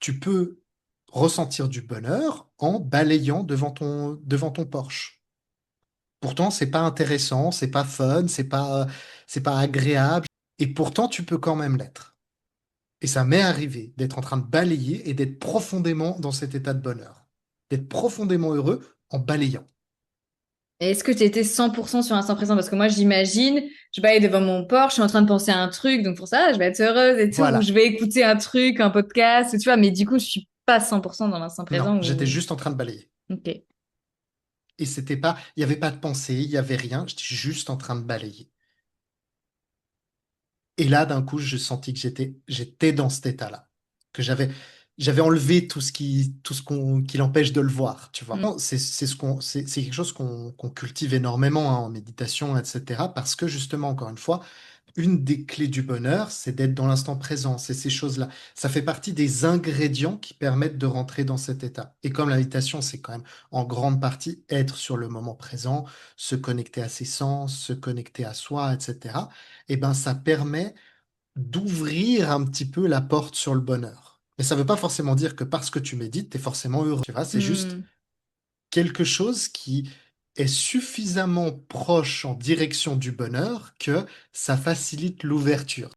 tu peux ressentir du bonheur en balayant devant ton Porsche. Pourtant, c'est pas intéressant, c'est pas fun, c'est pas agréable, et pourtant tu peux quand même l'être. Et ça m'est arrivé d'être en train de balayer et d'être profondément dans cet état de bonheur, d'être profondément heureux en balayant. Et est-ce que tu étais 100% sur l'instant présent? Parce que moi, j'imagine, je vais aller devant mon Porsche, je suis en train de penser à un truc, donc pour ça, je vais être heureuse et tout, ou je Voilà. vais écouter un truc, un podcast, tu vois, mais du coup, je suis pas 100% dans l'instant Non, présent j'étais ou... juste en train de balayer. Ok. Et c'était pas, il n'y avait pas de pensée, il n'y avait rien, j'étais juste en train de balayer. Et là, d'un coup, je sentis que j'étais dans cet état-là, que j'avais enlevé tout ce qui l'empêche de le voir, tu vois. Mm. Non, c'est quelque chose qu'on cultive énormément hein, en méditation, etc. Parce que justement, encore une fois, une des clés du bonheur, c'est d'être dans l'instant présent, c'est ces choses-là. Ça fait partie des ingrédients qui permettent de rentrer dans cet état. Et comme la méditation, c'est quand même en grande partie être sur le moment présent, se connecter à ses sens, se connecter à soi, etc. Eh ben, ça permet d'ouvrir un petit peu la porte sur le bonheur. Mais ça ne veut pas forcément dire que parce que tu médites, tu es forcément heureux. Tu vois, c'est juste Mm. quelque chose qui est suffisamment proche en direction du bonheur que ça facilite l'ouverture.